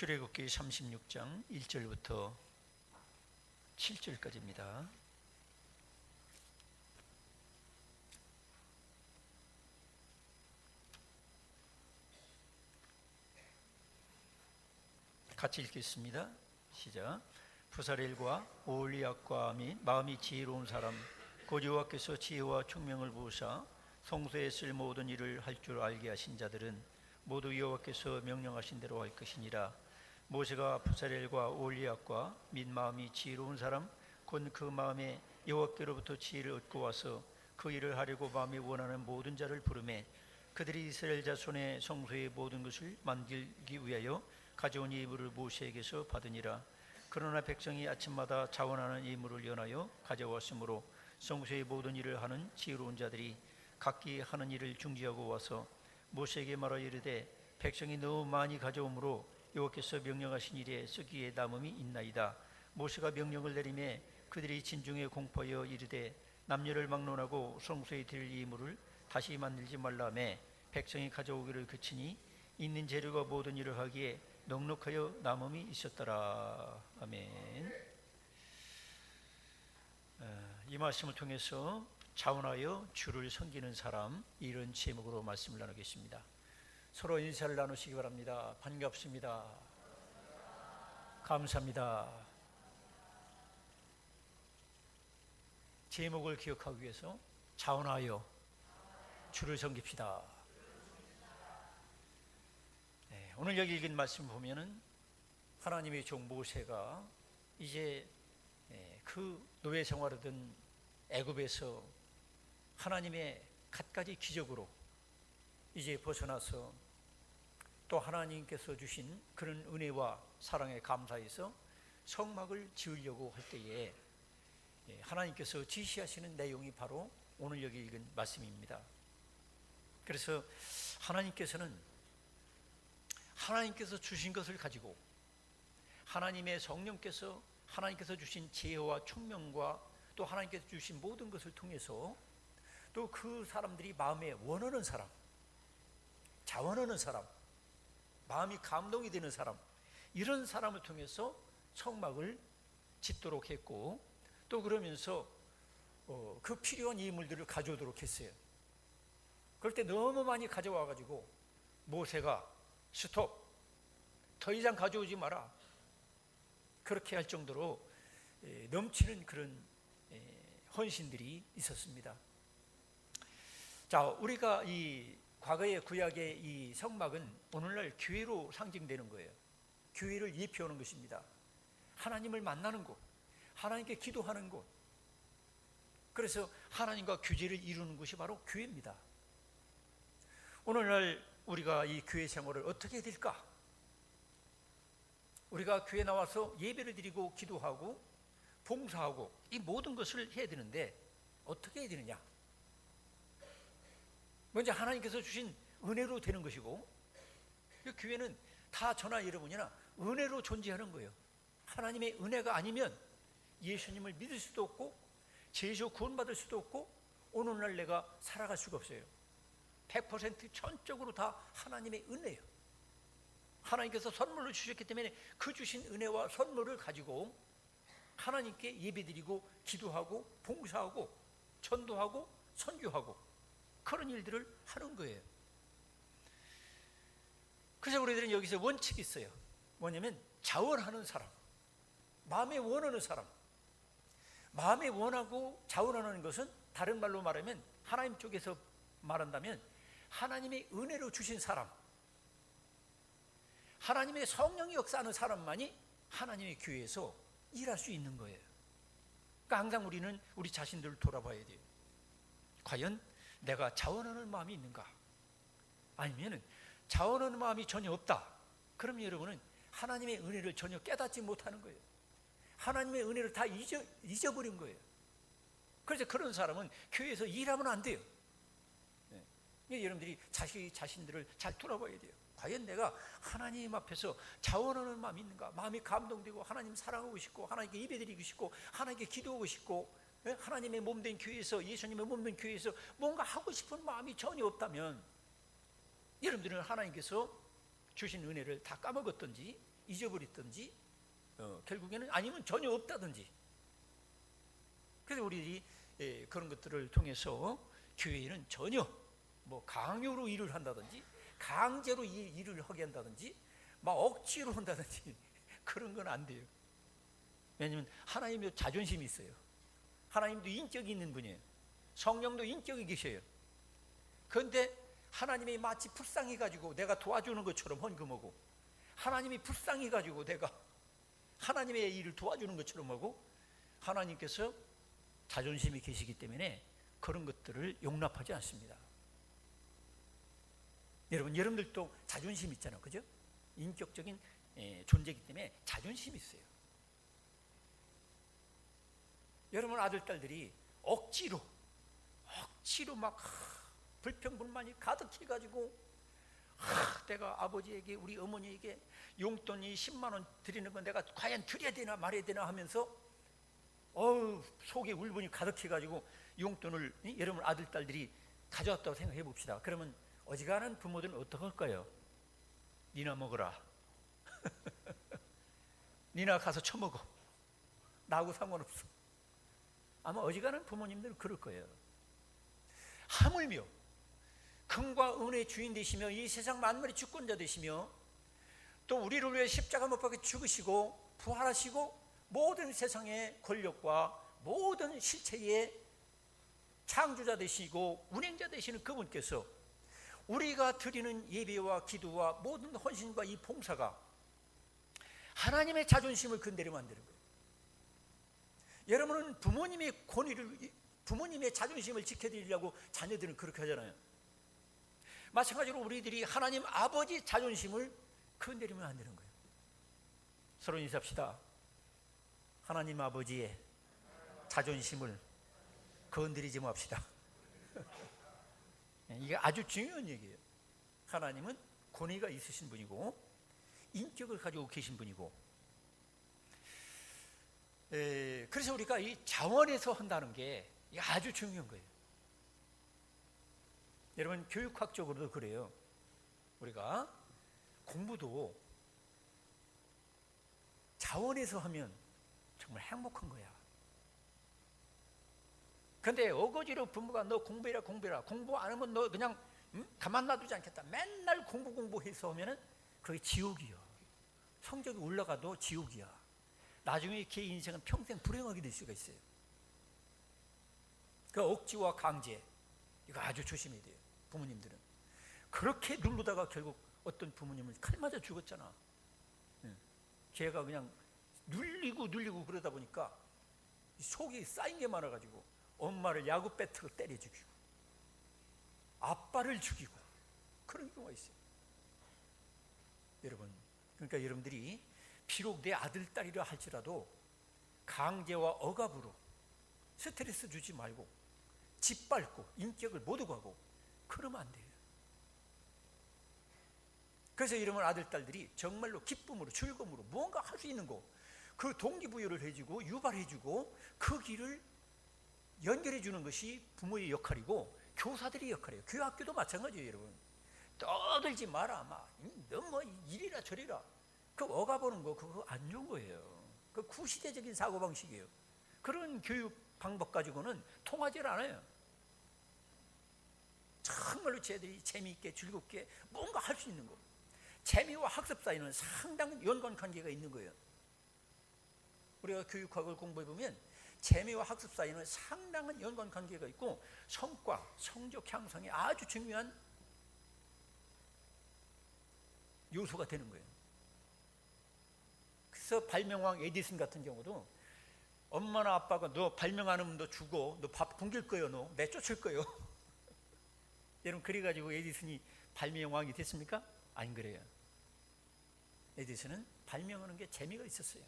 출애굽기 36장 1절부터 7절까지입니다. 같이 읽겠습니다. 시작. 부사렐과 오홀리압과 및 마음이 지혜로운 사람 곧 여호와께서 지혜와 총명을 부으사 성소에 쓸 모든 일을 할 줄 알게 하신 자들은 모두 여호와께서 명령하신 대로 할 것이니라. 모세가 부사렐과 오홀리압과 및 마음이 지혜로운 사람 곧 그 마음에 여호와께로부터 지혜를 얻고 와서 그 일을 하려고 마음에 원하는 모든 자를 부르매 그들이 이스라엘 자손의 성소의 모든 것을 만들기 위하여 가져온 예물을 모세에게서 받으니라. 그러나 백성이 아침마다 자원하는 예물을 연하여 가져왔으므로 성소의 모든 일을 하는 지혜로운 자들이 각기 하는 일을 중지하고 와서 모세에게 말하여 이르되 백성이 너무 많이 가져오므로 여호와께서 명령하신 일에 쓰기에 남음이 있나이다. 모세가 명령을 내리매 그들이 진중에 공포하여 이르되 남녀를 막론하고 성소에 드릴 예물을 다시 만들지 말라매 백성이 가져오기를 그치니 있는 재료가 모든 일을 하기에 넉넉하여 남음이 있었더라. 아멘. 이 말씀을 통해서 자원하여 주를 섬기는 사람, 이런 제목으로 말씀을 나누겠습니다. 서로 인사를 나누시기 바랍니다. 반갑습니다. 감사합니다. 제목을 기억하기 위해서 자원하여 주를 섬깁시다. 오늘 여기 읽은 말씀 보면은 하나님의 종 모세가 이제 그 노예 생활하던 애굽에서 하나님의 갖가지 기적으로 이제 벗어나서 또 하나님께서 주신 그런 은혜와 사랑에 감사해서 성막을 지으려고 할 때에 하나님께서 지시하시는 내용이 바로 오늘 여기 읽은 말씀입니다. 그래서 하나님께서 주신 것을 가지고 하나님의 성령께서 하나님께서 주신 지혜와 총명과 또 하나님께서 주신 모든 것을 통해서 또 그 사람들이 마음에 원하는 사람, 자원하는 사람, 마음이 감동이 되는 사람, 이런 사람을 통해서 성막을 짓도록 했고 또 그러면서 그 필요한 예물들을 가져오도록 했어요. 그럴 때 너무 많이 가져와 가지고 모세가 스톱, 더 이상 가져오지 마라, 그렇게 할 정도로 넘치는 그런 헌신들이 있었습니다. 자, 우리가 이 과거의 구약의 이 성막은 오늘날 교회로 상징되는 거예요. 교회를 예표하는 것입니다. 하나님을 만나는 곳, 하나님께 기도하는 곳, 그래서 하나님과 교제를 이루는 것이 바로 교회입니다. 오늘날 우리가 이 교회 생활을 어떻게 해야 될까? 우리가 교회 나와서 예배를 드리고 기도하고 봉사하고 이 모든 것을 해야 되는데 어떻게 해야 되느냐? 먼저 하나님께서 주신 은혜로 되는 것이고, 교회는 다 저나 여러분이나 은혜로 존재하는 거예요. 하나님의 은혜가 아니면 예수님을 믿을 수도 없고 죄에서 구원받을 수도 없고 오늘날 내가 살아갈 수가 없어요. 100% 전적으로 다 하나님의 은혜예요. 하나님께서 선물로 주셨기 때문에 그 주신 은혜와 선물을 가지고 하나님께 예배드리고 기도하고 봉사하고 전도하고 선교하고 그런 일들을 하는 거예요. 그래서 우리들은 여기서 원칙이 있어요. 뭐냐면 자원하는 사람, 마음에 원하는 사람. 마음에 원하고 자원하는 것은 다른 말로 말하면 하나님 쪽에서 말한다면 하나님의 은혜로 주신 사람, 하나님의 성령이 역사하는 사람만이 하나님의 교회에서 일할 수 있는 거예요. 그러니까 항상 우리는 우리 자신들을 돌아봐야 돼요. 과연 내가 자원하는 마음이 있는가? 아니면 자원하는 마음이 전혀 없다. 그럼 여러분은 하나님의 은혜를 전혀 깨닫지 못하는 거예요. 하나님의 은혜를 다 잊어버린 거예요. 그래서 그런 사람은 교회에서 일하면 안 돼요. 여러분들이 자신들을 잘 돌아봐야 돼요. 과연 내가 하나님 앞에서 자원하는 마음이 있는가? 마음이 감동되고 하나님 사랑하고 싶고 하나님께 예배드리고 싶고 하나님께 기도하고 싶고 하나님의 몸된 교회에서, 예수님의 몸된 교회에서 뭔가 하고 싶은 마음이 전혀 없다면 여러분들은 하나님께서 주신 은혜를 다 까먹었든지 잊어버렸든지 결국에는 아니면 전혀 없다든지. 그래서 우리들이 그런 것들을 통해서 교회는 전혀 뭐 강요로 일을 한다든지 강제로 일을 하게 한다든지 막 억지로 한다든지 그런 건 안 돼요. 왜냐하면 하나님도 자존심이 있어요. 하나님도 인격이 있는 분이에요. 성령도 인격이 계셔요. 그런데 하나님이 마치 불쌍히 가지고 내가 도와주는 것처럼 헌금하고, 하나님이 불쌍히 가지고 내가 하나님의 일을 도와주는 것처럼 하고, 하나님께서 자존심이 계시기 때문에 그런 것들을 용납하지 않습니다. 여러분들도 자존심 있잖아요, 그죠? 인격적인 존재이기 때문에 자존심이 있어요. 여러분 아들, 딸들이 억지로 막 불평불만이 가득해가지고 내가 아버지에게, 우리 어머니에게 용돈이 10만 원 드리는 건 내가 과연 드려야 되나 말아야 되나 하면서 속에 울분이 가득해가지고 용돈을 여러분 아들, 딸들이 가져왔다고 생각해 봅시다. 그러면 어지간한 부모들은 어떻게 할까요? 니나 먹어라. 니나 가서 처먹어. 나하고 상관없어. 아마 어지간한 부모님들은 그럴 거예요. 하물며 금과 은혜의 주인 되시며 이 세상 만물의 주권자 되시며 또 우리를 위해 십자가 못 박혀 죽으시고 부활하시고 모든 세상의 권력과 모든 실체의 창조자 되시고 운행자 되시는 그분께서 우리가 드리는 예배와 기도와 모든 헌신과 이 봉사가 하나님의 자존심을 건드려 만드는 거예요. 여러분은 부모님의 권위를, 부모님의 자존심을 지켜드리려고 자녀들은 그렇게 하잖아요. 마찬가지로 우리들이 하나님 아버지 자존심을 건드리면 안 되는 거예요. 서로 인사합시다. 하나님 아버지의 자존심을 건드리지 맙시다. 이게 아주 중요한 얘기예요. 하나님은 권위가 있으신 분이고 인격을 가지고 계신 분이고, 그래서 우리가 이 자원에서 한다는 게 아주 중요한 거예요. 여러분 교육학적으로도 그래요. 우리가 공부도 자원에서 하면 정말 행복한 거야. 그런데 어거지로 부모가 너 공부해라 공부 안 하면 너 그냥 가만 놔두지 않겠다, 맨날 공부해서 하면은 그게 지옥이야. 성적이 올라가도 지옥이야. 나중에 걔 인생은 평생 불행하게 될 수가 있어요. 그 억지와 강제, 이거 아주 조심해야 돼요. 부모님들은 그렇게 누르다가 결국 어떤 부모님은 칼 맞아 죽었잖아. 걔가 그냥 눌리고 그러다 보니까 속이 쌓인 게 많아가지고 엄마를 야구 배트로 때려 죽이고 아빠를 죽이고 그런 경우가 있어요. 여러분, 그러니까 여러분들이 비록 내 아들, 딸이라 할지라도 강제와 억압으로 스트레스 주지 말고 짓밟고 인격을 못 오가고 그러면 안 돼요. 그래서 여러분 아들, 딸들이 정말로 기쁨으로 즐거움으로 무언가 할 수 있는 거, 그 동기부여를 해주고 유발해주고 그 길을 연결해 주는 것이 부모의 역할이고 교사들의 역할이에요. 교학교도 마찬가지예요. 여러분 떠들지 마라, 너 뭐 이리라 저리라, 그 억압하는 거 그거 안 좋은 거예요. 그 구시대적인 사고방식이에요. 그런 교육 방법 가지고는 통하지 않아요. 정말로 쟤들이 재미있게 즐겁게 뭔가 할 수 있는 거, 재미와 학습 사이는 상당한 연관관계가 있는 거예요. 우리가 교육학을 공부해보면 재미와 학습 사이는 상당한 연관관계가 있고 성과, 성적 향상에 아주 중요한 요소가 되는 거예요. 그래서 발명왕 에디슨 같은 경우도 엄마나 아빠가 너 발명 안 하면 너 죽어, 너 밥 굶길 거요, 너 내쫓을 거요. 여러분 그래가지고 에디슨이 발명왕이 됐습니까? 안 그래요. 에디슨은 발명하는 게 재미가 있었어요.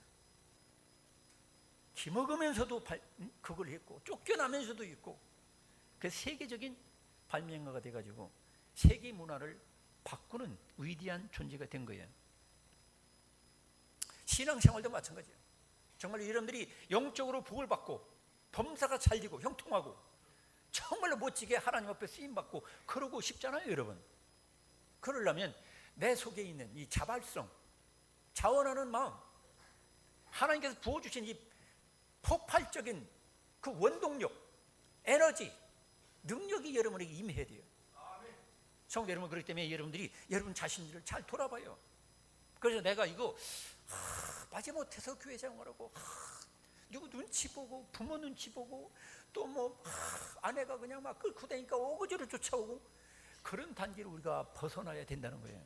기먹으면서도 그걸 했고 쫓겨나면서도 있고, 그 세계적인 발명가가 돼가지고 세계 문화를 바꾸는 위대한 존재가 된 거예요. 신앙생활도 마찬가지예요. 정말 여러분들이 영적으로 복을 받고 범사가 잘 되고 형통하고 정말로 멋지게 하나님 앞에 쓰임받고 그러고 싶잖아요. 여러분 그러려면 내 속에 있는 이 자발성, 자원하는 마음, 하나님께서 부어주신 이 폭발적인 그 원동력, 에너지, 능력이 여러분에게 임해야 돼요. 성도 여러분, 그렇기 때문에 여러분들이 여러분 자신들을 잘 돌아봐요. 그래서 내가 이거 마지못해서 교회생활 하고 누구 눈치 보고 부모 눈치 보고 또 뭐 아내가 그냥 막 끌고 다니까 오거지로 쫓아오고 그런 단계를 우리가 벗어나야 된다는 거예요.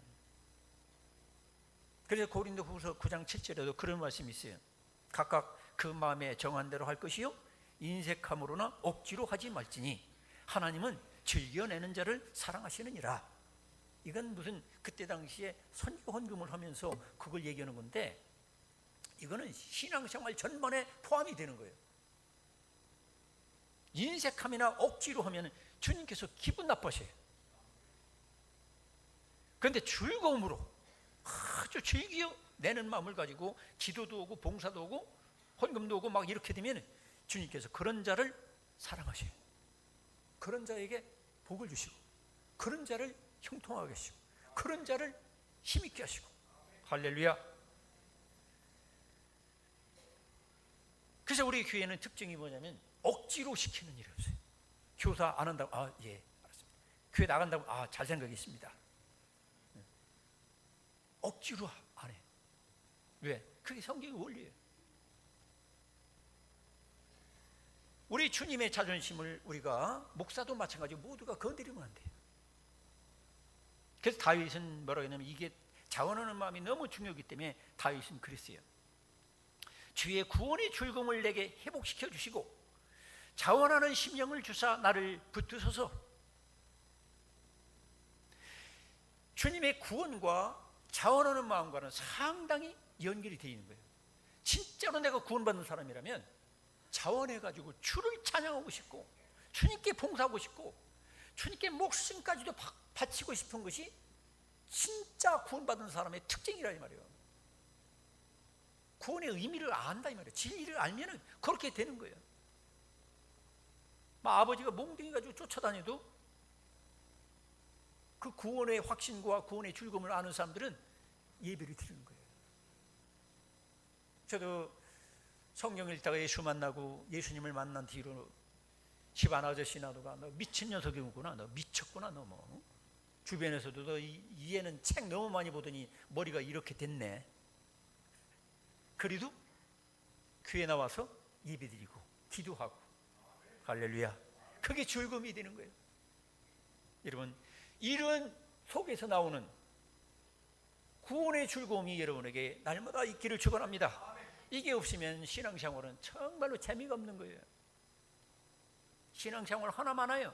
그래서 고린도후서 9장 7절에도 그런 말씀이 있어요. 각각 그 마음에 정한 대로 할 것이요 인색함으로나 억지로 하지 말지니 하나님은 즐겨내는 자를 사랑하시느니라. 이건 무슨 그때 당시에 선교 헌금을 하면서 그걸 얘기하는 건데, 이거는 신앙생활 전반에 포함이 되는 거예요. 인색함이나 억지로 하면 주님께서 기분 나빠하셔요. 그런데 즐거움으로 아주 즐겨 내는 마음을 가지고 기도도 오고 봉사도 오고 헌금도 오고 막 이렇게 되면 주님께서 그런 자를 사랑하셔요. 그런 자에게 복을 주시고 그런 자를 형통하게 하시고 그런 자를 힘있게 하시고. 할렐루야. 그래서 우리 교회는 특징이 뭐냐면 억지로 시키는 일이 없어요. 교사 안 한다고 예 알았습니다. 교회 나간다고 잘 생각이 있습니다. 억지로 안 해. 왜? 그게 성경의 원리예요. 우리 주님의 자존심을 우리가 목사도 마찬가지고 모두가 건드리면 안 돼요. 그래서 다윗은 뭐라고 했냐면 이게 자원하는 마음이 너무 중요하기 때문에 다윗은 그랬어요. 주의 구원의 즐거움을 내게 회복시켜 주시고 자원하는 심령을 주사 나를 붙드소서. 주님의 구원과 자원하는 마음과는 상당히 연결이 되어 있는 거예요. 진짜로 내가 구원받는 사람이라면 자원해가지고 주를 찬양하고 싶고 주님께 봉사하고 싶고 주님께 목숨까지도 바치고 싶은 것이 진짜 구원받은 사람의 특징이라 이 말이에요. 구원의 의미를 안다 이 말이에요. 진리를 알면 그렇게 되는 거예요. 아버지가 몽둥이 가지고 쫓아다녀도 그 구원의 확신과 구원의 즐거움을 아는 사람들은 예배를 드리는 거예요. 저도 성경 읽다가 예수 만나고 예수님을 만난 뒤로 집안 아저씨나 너가 너 미친 녀석이구나, 너 미쳤구나, 너 뭐 주변에서도 너 이 애는 책 너무 많이 보더니 머리가 이렇게 됐네. 그래도 교회 나와서 예배드리고 기도하고 할렐루야. 그게 즐거움이 되는 거예요. 여러분, 이런 속에서 나오는 구원의 즐거움이 여러분에게 날마다 있기를 축원합니다. 이게 없으면 신앙생활은 정말로 재미가 없는 거예요. 신앙생활 하나 많아요.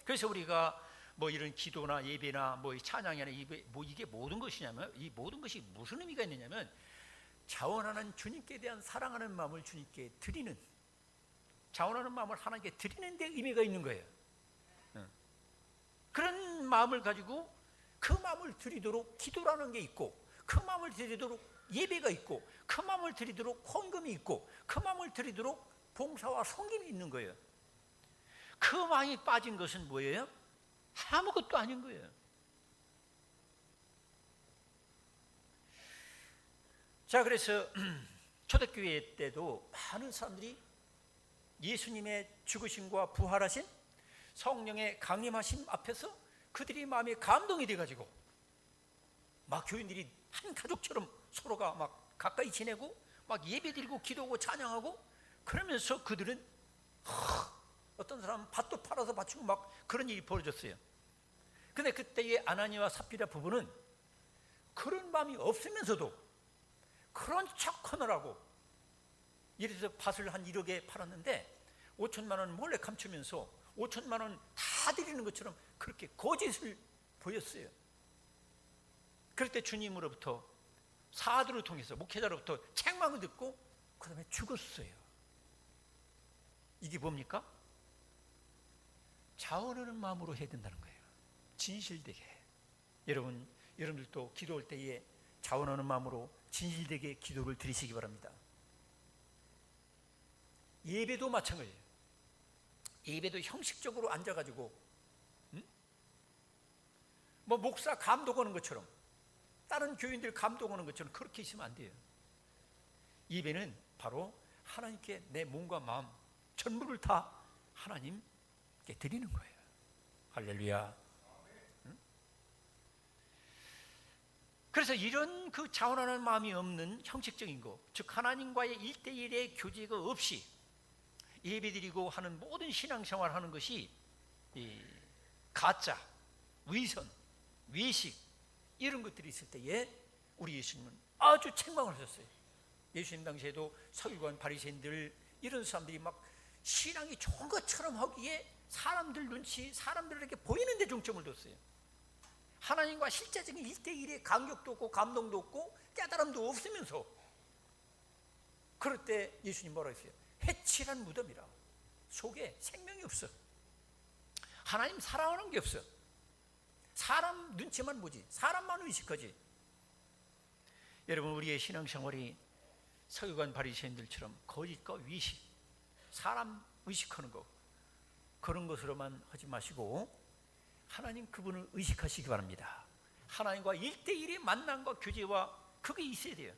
그래서 우리가 뭐 이런 기도나 예배나 뭐 찬양이나 뭐 이게 모든 것이냐면 이 모든 것이 무슨 의미가 있느냐면 자원하는 주님께 대한 사랑하는 마음을 주님께 드리는, 자원하는 마음을 하나님께 드리는 데 의미가 있는 거예요. 그런 마음을 가지고 그 마음을 드리도록 기도라는 게 있고 그 마음을 드리도록 예배가 있고 그 마음을 드리도록 헌금이 있고 그 마음을 드리도록 봉사와 섬김이 있는 거예요. 그 마음이 빠진 것은 뭐예요? 아무것도 아닌 거예요. 자, 그래서 초대교회 때도 많은 사람들이 예수님의 죽으심과 부활하신 성령의 강림하심 앞에서 그들이 마음에 감동이 돼가지고 막 교인들이 한 가족처럼 서로가 막 가까이 지내고 막 예배드리고 기도하고 찬양하고 그러면서 그들은 어떤 사람은 밭도 팔아서 바치고 막 그런 일이 벌어졌어요. 근데 그때의 아나니와 삽비라 부부는 그런 마음이 없으면서도 그런 척하느라고 예를 들어서 밭을 한 1억에 팔았는데 5천만 원 몰래 감추면서 5천만 원 다 드리는 것처럼 그렇게 거짓을 보였어요. 그럴 때 주님으로부터 사도를 통해서 목회자로부터 책망을 듣고 그 다음에 죽었어요. 이게 뭡니까? 자원하는 마음으로 해야 된다는 거예요. 진실되게. 여러분들도 기도할 때에 자원하는 마음으로 진실되게 기도를 드리시기 바랍니다. 예배도 마찬가지예요. 예배도 형식적으로 앉아가지고 뭐 목사 감독하는 것처럼, 다른 교인들 감독하는 것처럼 그렇게 있으면 안 돼요. 예배는 바로 하나님께 내 몸과 마음 전부를 다 하나님께 드리는 거예요. 할렐루야. 응? 그래서 이런 그 자원하는 마음이 없는 형식적인 것, 즉 하나님과의 1대1의 교제가 없이 예배드리고 하는 모든 신앙생활 하는 것이 이 가짜, 위선, 외식 이런 것들이 있을 때에 우리 예수님은 아주 책망을 하셨어요. 예수님 당시에도 서기관, 바리새인들 이런 사람들이 막 신앙이 좋은 것처럼 하기에 사람들 눈치, 사람들에게 보이는 데 중점을 뒀어요. 하나님과 실제적인 1대1의 간격도 없고 감동도 없고 깨달음도 없으면서, 그럴 때 예수님 뭐라 했어요? 해칠한 무덤이라. 속에 생명이 없어. 하나님 사랑하는 게 없어. 사람 눈치만 보지, 사람만 의식하지. 여러분, 우리의 신앙생활이 서기관 바리새인들처럼 거짓과 위식, 사람 의식하는 것, 그런 것으로만 하지 마시고 하나님 그분을 의식하시기 바랍니다. 하나님과 1대1의 만남과 교제와 그게 있어야 돼요.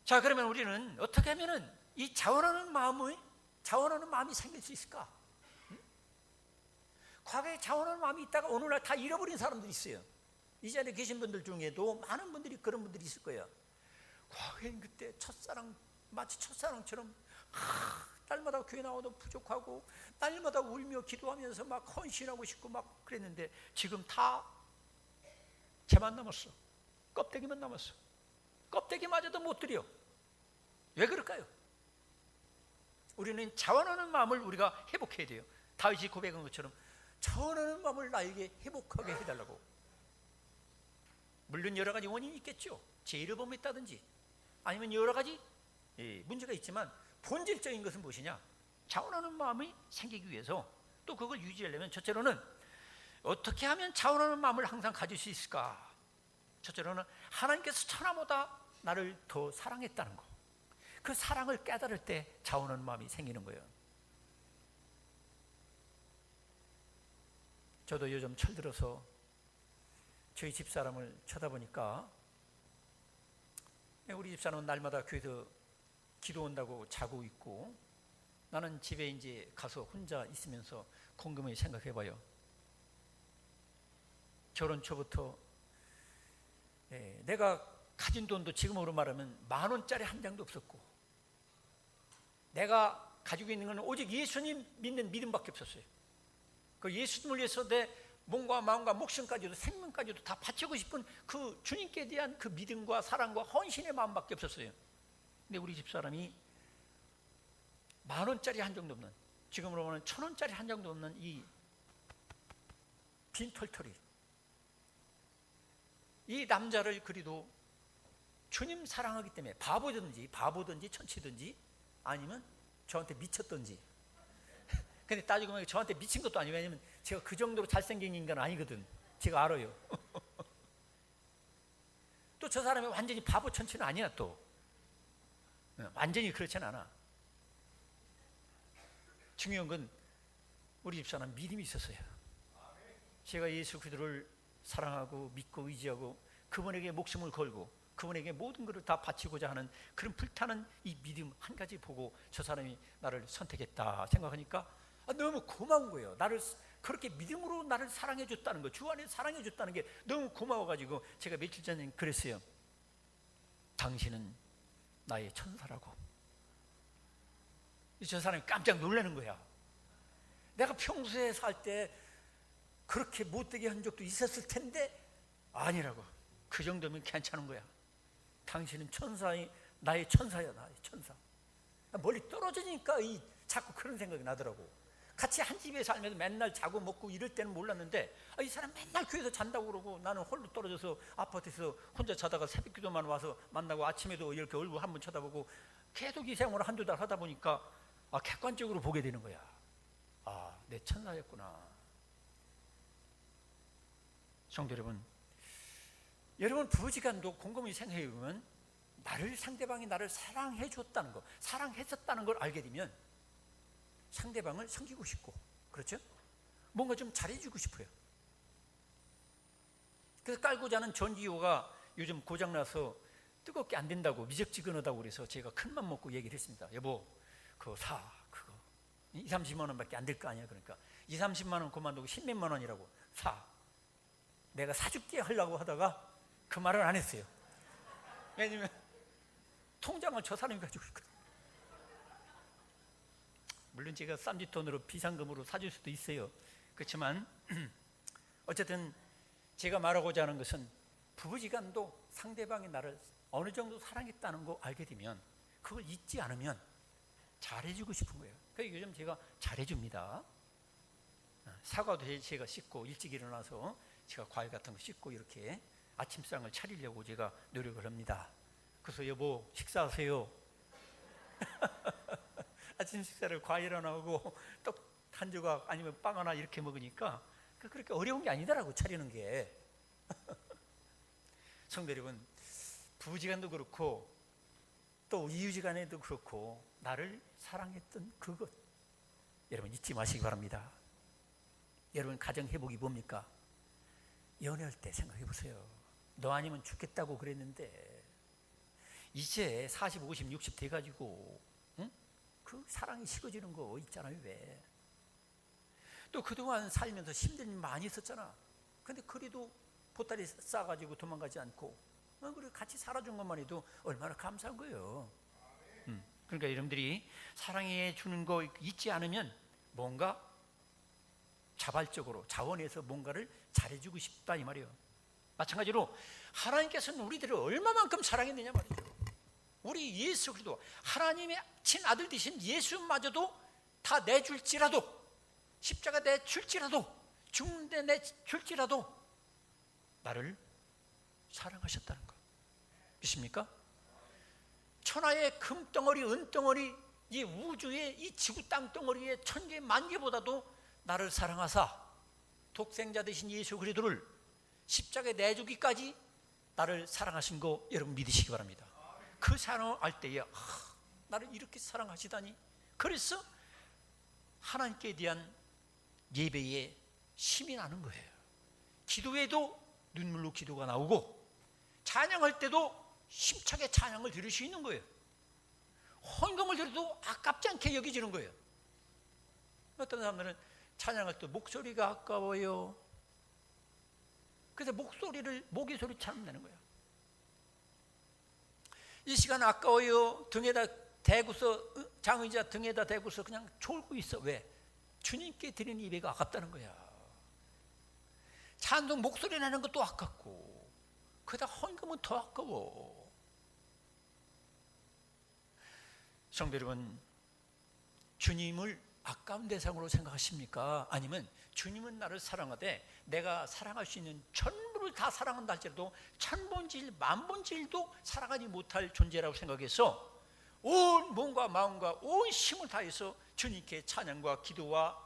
자, 그러면 우리는 어떻게 하면은 이 자원하는 마음이 생길 수 있을까? 과거에 자원하는 마음이 있다가 오늘날 다 잃어버린 사람들이 있어요. 이 자리에 계신 분들 중에도 많은 분들이 그런 분들이 있을 거예요. 과거엔 그때 첫사랑, 마치 첫사랑처럼 날마다 교회 나와도 부족하고 날마다 울며 기도하면서 막 헌신하고 싶고 막 그랬는데 지금 다 재만 남았어. 껍데기만 남았어. 껍데기마저도 못 드려. 왜 그럴까요? 우리는 자원하는 마음을 우리가 회복해야 돼요. 다윗이 고백한 것처럼 자원하는 마음을 나에게 회복하게 해달라고. 물론 여러 가지 원인이 있겠죠. 죄를 범했다든지 아니면 여러 가지 문제가 있지만 본질적인 것은 무엇이냐? 자원하는 마음이 생기기 위해서, 또 그걸 유지하려면 첫째로는 어떻게 하면 자원하는 마음을 항상 가질 수 있을까? 첫째로는 하나님께서 천하보다 나를 더 사랑했다는 거, 그 사랑을 깨달을 때 자원하는 마음이 생기는 거예요. 저도 요즘 철들어서 저희 집사람을 쳐다보니까, 우리 집사람은 날마다 교회에서 기도 온다고 자고 있고, 나는 집에 이제 가서 혼자 있으면서 곰곰이 생각해봐요. 결혼 초부터 내가 가진 돈도 지금으로 말하면 10,000원짜리 한 장도 없었고, 내가 가지고 있는 건 오직 예수님 믿는 믿음밖에 없었어요. 그 예수님을 위해서 내 몸과 마음과 목숨까지도 생명까지도 다 바치고 싶은 그 주님께 대한 그 믿음과 사랑과 헌신의 마음밖에 없었어요. 근데 우리 집사람이 10,000원짜리 한 장도 없는, 지금으로 보면 1,000원짜리 한 장도 없는 이 빈털터리, 이 남자를 그리도 주님 사랑하기 때문에 바보든지 천치든지 아니면 저한테 미쳤든지. 근데 따지고 보면 저한테 미친 것도 아니고, 왜냐면 제가 그 정도로 잘생긴 인간은 아니거든. 제가 알아요. 또 저 사람이 완전히 바보 천치는 아니야. 또 완전히 그렇지는 않아. 중요한 건 우리 집사람 믿음이 있었어요. 제가 예수 그리스도를 사랑하고 믿고 의지하고 그분에게 목숨을 걸고 그분에게 모든 것을 다 바치고자 하는 그런 불타는 이 믿음 한 가지 보고 저 사람이 나를 선택했다 생각하니까 너무 고마운 거예요. 나를 그렇게 믿음으로 나를 사랑해 줬다는 거, 주 안에 사랑해 줬다는 게 너무 고마워가지고 제가 며칠 전에 그랬어요. 당신은 나의 천사라고. 저 사람이 깜짝 놀라는 거야. 내가 평소에 살 때 그렇게 못되게 한 적도 있었을 텐데 아니라고. 그 정도면 괜찮은 거야. 당신은 나의 천사야, 나의 천사. 멀리 떨어지니까 자꾸 그런 생각이 나더라고. 같이 한 집에 살면서 맨날 자고 먹고 이럴 때는 몰랐는데, 이 사람 맨날 교회에서 잔다고 그러고 나는 홀로 떨어져서 아파트에서 혼자 자다가 새벽 기도만 와서 만나고 아침에도 이렇게 얼굴 한번 쳐다보고 계속 이 생활을 한두 달 하다 보니까 객관적으로 보게 되는 거야. 내 천사였구나. 성도 여러분 부지간도 곰곰이 생각해 보면 상대방이 나를 사랑해 줬다는 거, 사랑했었다는 걸 알게 되면 상대방을 섬기고 싶고, 그렇죠? 뭔가 좀 잘해주고 싶어요. 그래서 깔고 자는 전기요가 요즘 고장나서 뜨겁게 안 된다고, 미적지근하다고 그래서 제가 큰맘 먹고 얘기를 했습니다. 여보, 그거 사. 그거 2, 30만 원밖에 안 될 거 아니야. 그러니까 2, 30만 원 그만두고 10몇만 원이라고 사. 내가 사줄게 하려고 하다가 그 말은 안 했어요. 왜냐면 통장을 저 사람이 가지고 있거든. 물론 제가 쌈짓돈으로 비상금으로 사줄 수도 있어요. 그렇지만 어쨌든 제가 말하고자 하는 것은 부부지간도 상대방이 나를 어느 정도 사랑했다는 거 알게 되면 그걸 잊지 않으면 잘해주고 싶은 거예요. 그래서 요즘 제가 잘해줍니다. 사과도 제가 씻고 일찍 일어나서 제가 과일 같은 거 씻고 이렇게 아침상을 차리려고 제가 노력을 합니다. 그래서 여보 식사하세요. 아침 식사를 과일 하나 하고 떡 한 조각 아니면 빵 하나 이렇게 먹으니까 그렇게 어려운 게 아니더라고, 차리는 게. 성도 여러분, 부부지간도 그렇고 또 이유지간에도 그렇고 나를 사랑했던 그것 여러분 잊지 마시기 바랍니다. 여러분 가정 회복이 뭡니까? 연애할 때 생각해 보세요. 너 아니면 죽겠다고 그랬는데 이제 40, 50, 60 돼가지고 응? 그 사랑이 식어지는 거 있잖아요. 왜? 또 그동안 살면서 힘든 일 많이 있었잖아. 근데 그래도 보따리 싸가지고 도망가지 않고 그리고 같이 살아준 것만 해도 얼마나 감사한 거예요. 그러니까 여러분들이 사랑해 주는 거 잊지 않으면 뭔가 자발적으로 자원해서 뭔가를 잘해주고 싶다 이 말이에요. 마찬가지로 하나님께서는 우리들을 얼마만큼 사랑했느냐 말이죠. 우리 예수 그리스도 하나님의 친아들 되신 예수마저도 다 내줄지라도, 십자가 내줄지라도, 죽는데 내줄지라도 나를 사랑하셨다는 거 믿습니까? 천하의 금덩어리 은덩어리 이 우주의 이 지구 땅덩어리의 천개 만개보다도 나를 사랑하사 독생자 되신 예수 그리스도를 십자가에 내주기까지 나를 사랑하신 거 여러분 믿으시기 바랍니다. 그 사랑을 알 때에 나를 이렇게 사랑하시다니. 그래서 하나님께 대한 예배에 힘이 나는 거예요. 기도에도 눈물로 기도가 나오고 찬양할 때도 힘차게 찬양을 드릴 수 있는 거예요. 헌금을 드려도 아깝지 않게 여겨지는 거예요. 어떤 사람들은 찬양할 때 목소리가 아까워요. 그래서 모기 소리처럼 내는 거예요. 이 시간 아까워요. 등에다 대고서 장의자 등에다 대고서 그냥 졸고 있어. 왜? 주님께 드리는 예배가 아깝다는 거야. 찬송 목소리 내는 것도 아깝고 그러다 헌금은 더 아까워. 성도 여러분, 주님을 아까운 대상으로 생각하십니까? 아니면 주님은 나를 사랑하되 내가 사랑할 수 있는 전부를 다 사랑한다 할지라도 천번지일 만번지일도 사랑하지 못할 존재라고 생각해서 온 몸과 마음과 온 힘을 다해서 주님께 찬양과 기도와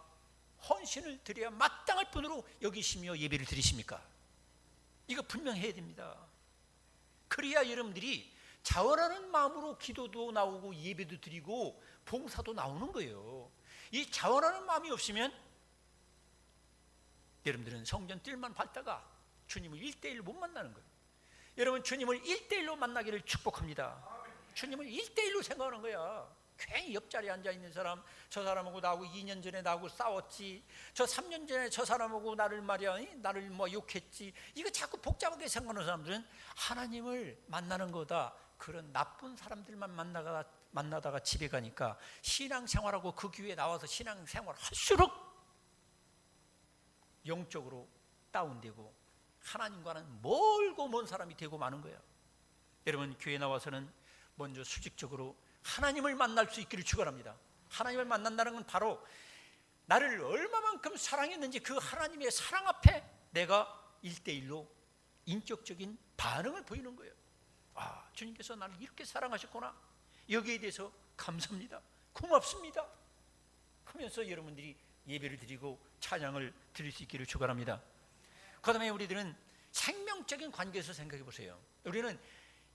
헌신을 드려야 마땅할 분으로 여기시며 예배를 드리십니까? 이거 분명해야 됩니다. 그래야 여러분들이 자원하는 마음으로 기도도 나오고 예배도 드리고 봉사도 나오는 거예요. 이 자원하는 마음이 없으면 여러분들은 성전 뜰만 밟다가 주님을 1대1로 못 만나는 거예요. 여러분 주님을 1대1로 만나기를 축복합니다. 주님을 1대1로 생각하는 거야. 괜히 옆자리에 앉아있는 사람, 저 사람하고 나하고 2년 전에 나하고 싸웠지, 저 3년 전에 저 사람하고 나를 뭐 욕했지, 이거 자꾸 복잡하게 생각하는 사람들은 하나님을 만나는 거다. 그런 나쁜 사람들만 만나다가 집에 가니까 신앙생활하고 그 교회에 나와서 신앙생활 할수록 영적으로 다운되고 하나님과는 멀고 먼 사람이 되고 마는 거예요. 여러분 교회 나와서는 먼저 수직적으로 하나님을 만날 수 있기를 축원합니다. 하나님을 만난다는 건 바로 나를 얼마만큼 사랑했는지 그 하나님의 사랑 앞에 내가 1대1로 인격적인 반응을 보이는 거예요. 아, 주님께서 나를 이렇게 사랑하셨구나. 여기에 대해서 감사합니다. 고맙습니다. 하면서 여러분들이 예배를 드리고 찬양을 드릴 수 있기를 축원합니다. 그 다음에 우리들은 생명적인 관계에서 생각해 보세요. 우리는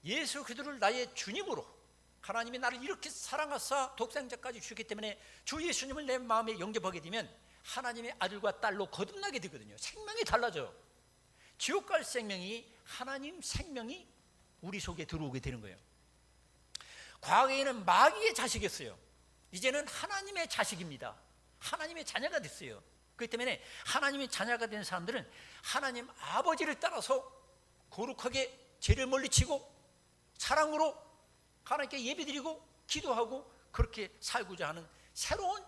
예수 그리스도를 나의 주님으로, 하나님이 나를 이렇게 사랑하사 독생자까지 주셨기 때문에 주 예수님을 내 마음에 영접하게 되면 하나님의 아들과 딸로 거듭나게 되거든요. 생명이 달라져요. 지옥 갈 생명이 하나님 생명이 우리 속에 들어오게 되는 거예요. 과거에는 마귀의 자식이었어요. 이제는 하나님의 자식입니다. 하나님의 자녀가 됐어요. 그렇기 때문에 하나님의 자녀가 된 사람들은 하나님 아버지를 따라서 거룩하게 죄를 물리치고 사랑으로 하나님께 예배드리고 기도하고 그렇게 살고자 하는 새로운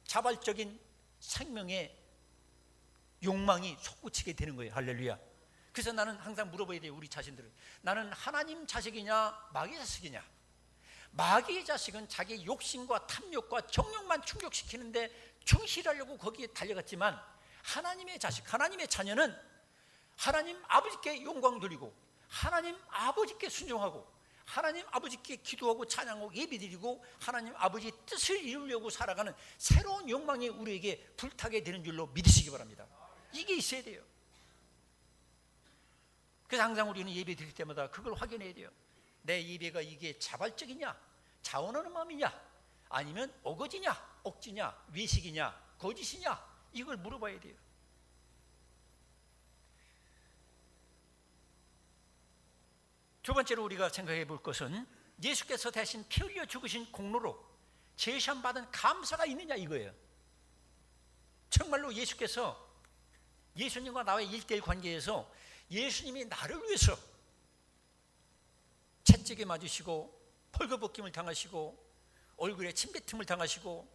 자발적인 생명의 욕망이 솟구치게 되는 거예요. 할렐루야. 그래서 나는 항상 물어봐야 돼요. 우리 자신들은 나는 하나님 자식이냐 마귀 자식이냐. 마귀의 자식은 자기 욕심과 탐욕과 정욕만 충족시키는데 충실하려고 거기에 달려갔지만, 하나님의 자식, 하나님의 자녀는 하나님 아버지께 영광 돌리고 하나님 아버지께 순종하고 하나님 아버지께 기도하고 찬양하고 예배드리고 하나님 아버지의 뜻을 이루려고 살아가는 새로운 욕망이 우리에게 불타게 되는 줄로 믿으시기 바랍니다. 이게 있어야 돼요. 그래서 항상 우리는 예배 드릴 때마다 그걸 확인해야 돼요. 내 예배가 이게 자발적이냐, 자원하는 마음이냐, 아니면 어거지냐, 억지냐, 외식이냐, 거짓이냐, 이걸 물어봐야 돼요. 두 번째로 우리가 생각해 볼 것은 예수께서 대신 피 흘려 죽으신 공로로 제시함 받은 감사가 있느냐 이거예요. 정말로 예수께서 예수님과 나의 1:1 관계에서 예수님이 나를 위해서 채찍에 맞으시고 벌거벗김을 당하시고 얼굴에 침뱉음을 당하시고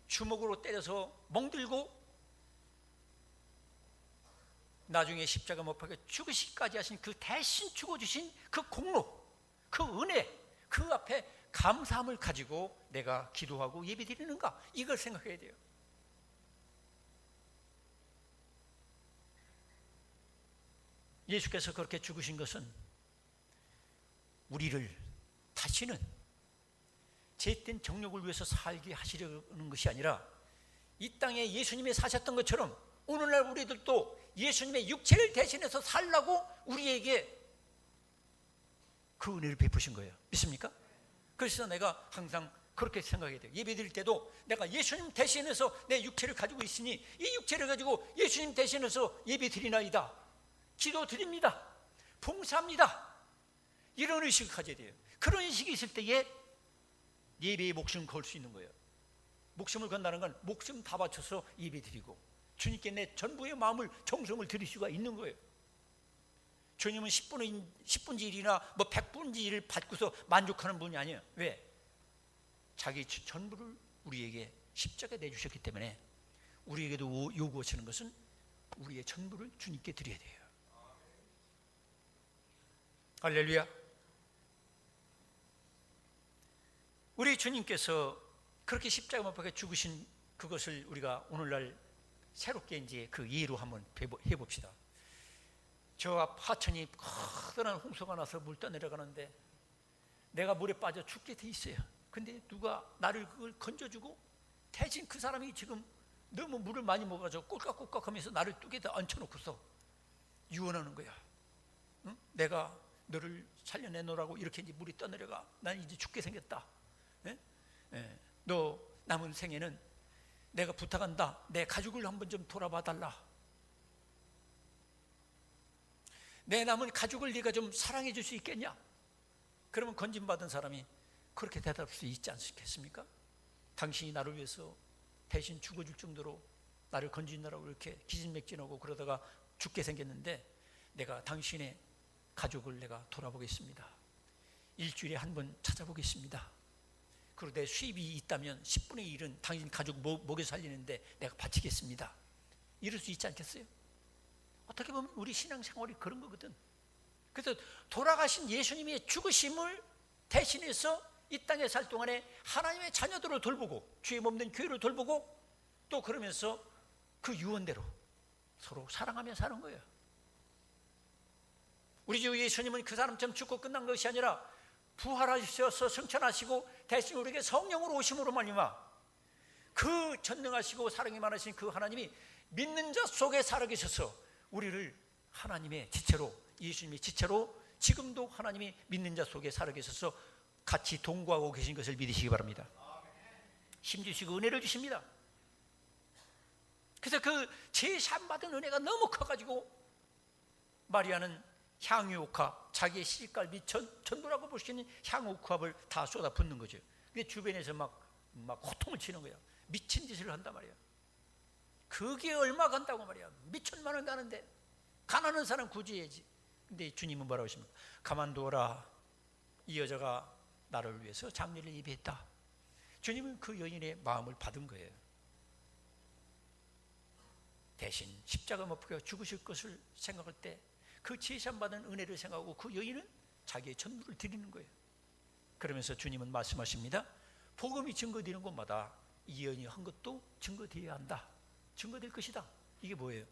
주먹으로 때려서 멍들고 나중에 십자가 못 박혀 죽으시기까지 하신 그 대신 죽어주신 그 공로, 그 은혜, 그 앞에 감사함을 가지고 내가 기도하고 예배드리는가, 이걸 생각해야 돼요. 예수께서 그렇게 죽으신 것은 우리를 다시는 죄된 정욕을 위해서 살게 하시려는 것이 아니라 이 땅에 예수님이 사셨던 것처럼 오늘날 우리들도 예수님의 육체를 대신해서 살라고 우리에게 그 은혜를 베푸신 거예요. 믿습니까? 그래서 내가 항상 그렇게 생각해야 돼요. 예배 드릴 때도 내가 예수님 대신해서 내 육체를 가지고 있으니 이 육체를 가지고 예수님 대신해서 예배 드리나이다, 기도 드립니다, 봉사합니다, 이런 의식을 가져야 돼요. 그런 의식이 있을 때에 예배의 목숨을 걸 수 있는 거예요. 목숨을 건다는 건 목숨 다 바쳐서 예배 드리고 주님께 내 전부의 마음을 정성을 드릴 수가 있는 거예요. 주님은 10분지 1이나 뭐 100분지 1을 받고서 만족하는 분이 아니에요. 왜? 자기 전부를 우리에게 십자가에 내주셨기 때문에 우리에게도 요구하시는 것은 우리의 전부를 주님께 드려야 돼요. 할렐루야. 우리 주님께서 그렇게 십자가 못 박혀 죽으신 그것을 우리가 오늘날 새롭게 이제 그 예로 한번 해봅시다. 저 앞 하천이 커다란 홍수가 나서 물 떠내려가는데 내가 물에 빠져 죽게 돼 있어요. 근데 누가 나를 그걸 건져주고 대신 그 사람이 지금 너무 물을 많이 먹어가지고 꿀꺽꿀꺽 하면서 나를 뚝에다 얹혀놓고서 유언하는 거야. 응? 내가 너를 살려내놓으라고 이렇게 이제 물이 떠내려가. 난 이제 죽게 생겼다. 너 남은 생에는 내가 부탁한다. 내 가족을 한번 좀 돌아봐 달라. 내 남은 가족을 네가 좀 사랑해 줄 수 있겠냐? 그러면 건진받은 사람이 그렇게 대답할 수 있지 않겠습니까? 당신이 나를 위해서 대신 죽어줄 정도로 나를 건진하라고 이렇게 기진맥진하고 그러다가 죽게 생겼는데 내가 당신의 가족을 내가 돌아보겠습니다. 일주일에 한 번 찾아보겠습니다. 그리고 내 수입이 있다면 10분의 1은 당신 가족 먹여 살리는데 내가 바치겠습니다. 이럴 수 있지 않겠어요? 어떻게 보면 우리 신앙생활이 그런 거거든. 그래서 돌아가신 예수님의 죽으심을 대신해서 이 땅에 살 동안에 하나님의 자녀들을 돌보고 죄 없는 교회를 돌보고 또 그러면서 그 유언대로 서로 사랑하며 사는 거예요. 우리 주 예수님은 그 사람처럼 죽고 끝난 것이 아니라 부활하셔서 승천하시고 대신 우리에게 성령으로 오심으로 말미암아 그 전능하시고 사랑이 많으신 그 하나님이 믿는 자 속에 살아계셔서 우리를 하나님의 지체로, 예수님의 지체로 지금도 하나님이 믿는 자 속에 살아계셔서 같이 동거하고 계신 것을 믿으시기 바랍니다. 힘 주시고 은혜를 주십니다. 그래서 그 제시함 받은 은혜가 너무 커가지고 마리아는 향유옥합, 자기의 시집갈비 전부라고 볼 수 있는 향유옥합을 다 쏟아 붓는 거죠. 근데 주변에서 막 호통을 치는 거야. 미친 짓을 한단 말이야. 그게 얼마 간다고 말이야. 미천만 원 가는데 가난한 사람 구제해야지. 근데 주님은 뭐라고 하십니까? 가만두어라. 이 여자가 나를 위해서 장례를 예비했다. 주님은 그 여인의 마음을 받은 거예요. 대신 십자가 못 박혀 죽으실 것을 생각할 때 그 제시받은 은혜를 생각하고 그 여인은 자기의 전부를 드리는 거예요. 그러면서 주님은 말씀하십니다. 복음이 증거되는 곳마다 이 여인이 한 것도 증거되어야 한다. 증거될 것이다. 이게 뭐예요?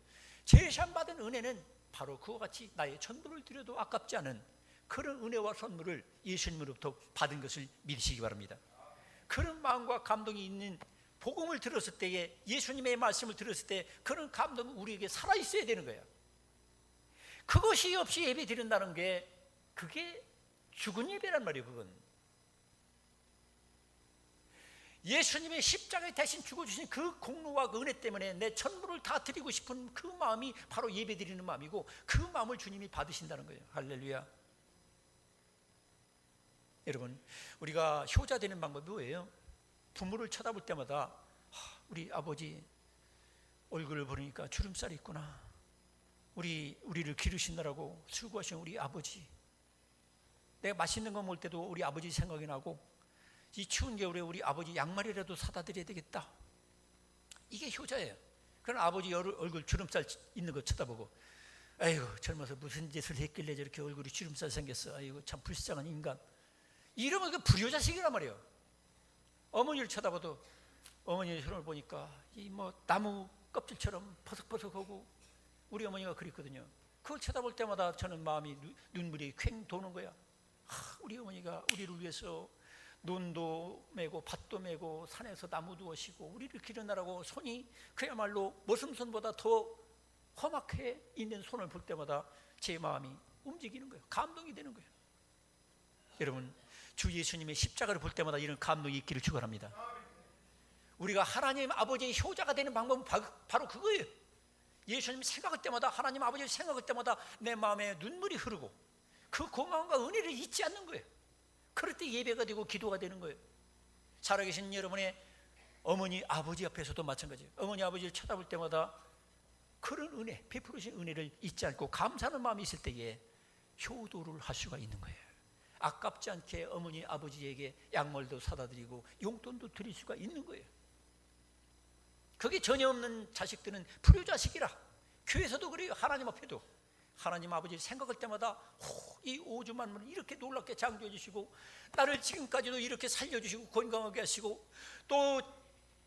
제시받은 은혜는 바로 그와 같이 나의 전부를 드려도 아깝지 않은 그런 은혜와 선물을 예수님으로부터 받은 것을 믿으시기 바랍니다. 그런 마음과 감동이 있는 복음을 들었을 때에, 예수님의 말씀을 들었을 때 그런 감동은 우리에게 살아있어야 되는 거예요. 그것이 없이 예배 드린다는 게 그게 죽은 예배란 말이에요. 그건 예수님의 십자가에 대신 죽어주신 그 공로와 그 은혜 때문에 내 전부를 다 드리고 싶은 그 마음이 바로 예배 드리는 마음이고, 그 마음을 주님이 받으신다는 거예요. 할렐루야. 여러분, 우리가 효자 되는 방법이 뭐예요? 부모를 쳐다볼 때마다 우리 아버지 얼굴을 보니까 주름살이 있구나. 우리를 기르시느라고 수고하신 우리 아버지. 내가 맛있는 거 먹을 때도 우리 아버지 생각이 나고, 이 추운 겨울에 우리 아버지 양말이라도 사다 드려야 되겠다. 이게 효자예요. 그런 아버지 얼굴 주름살 있는 거 쳐다보고, 아이고 젊어서 무슨 짓을 했길래 저렇게 얼굴이 주름살 생겼어. 아이고 참 불쌍한 인간. 이러면 그 불효자식이란 말이에요. 어머니를 쳐다봐도 어머니의 손을 보니까 이 나무 껍질처럼 퍼석퍼석하고, 우리 어머니가 그랬거든요. 그걸 쳐다볼 때마다 저는 마음이 눈물이 퀭 도는 거야. 우리 어머니가 우리를 위해서 논도 메고 밭도 메고 산에서 나무도 오시고 우리를 기르느라고 손이 그야말로 머슴손보다 더 험하게 있는 손을 볼 때마다 제 마음이 움직이는 거예요. 감동이 되는 거예요. 여러분, 주 예수님의 십자가를 볼 때마다 이런 감동이 있기를 축원합니다. 우리가 하나님 아버지의 효자가 되는 방법은 바로 그거예요. 예수님 생각할 때마다, 하나님 아버지를 생각할 때마다 내 마음에 눈물이 흐르고 그 고마움과 은혜를 잊지 않는 거예요. 그럴 때 예배가 되고 기도가 되는 거예요. 살아계신 여러분의 어머니 아버지 앞에서도 마찬가지예요. 어머니 아버지를 쳐다볼 때마다 그런 은혜, 베풀으신 은혜를 잊지 않고 감사하는 마음이 있을 때에 효도를 할 수가 있는 거예요. 아깝지 않게 어머니 아버지에게 양말도 사다 드리고 용돈도 드릴 수가 있는 거예요. 그게 전혀 없는 자식들은 불효자식이라. 교회에서도 그래요. 하나님 앞에도 하나님 아버지를 생각할 때마다 이 5주 만물을 이렇게 놀랍게 창조해 주시고, 나를 지금까지도 이렇게 살려주시고 건강하게 하시고, 또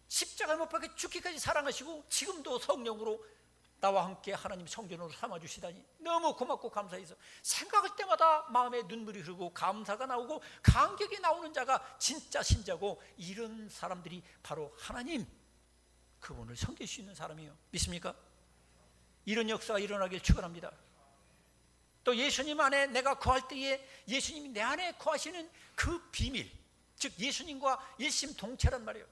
십자가 못 박혀 죽기까지 사랑하시고 지금도 성령으로 나와 함께 하나님 성전으로 삼아주시다니 너무 고맙고 감사해서 생각할 때마다 마음에 눈물이 흐르고 감사가 나오고 감격이 나오는 자가 진짜 신자고, 이런 사람들이 바로 하나님 그분을 섬길 수 있는 사람이에요. 믿습니까? 이런 역사가 일어나길 축원합니다. 또 예수님 안에 내가 거할 때에 예수님이 내 안에 거하시는 그 비밀, 즉 예수님과 일심동체란 말이에요.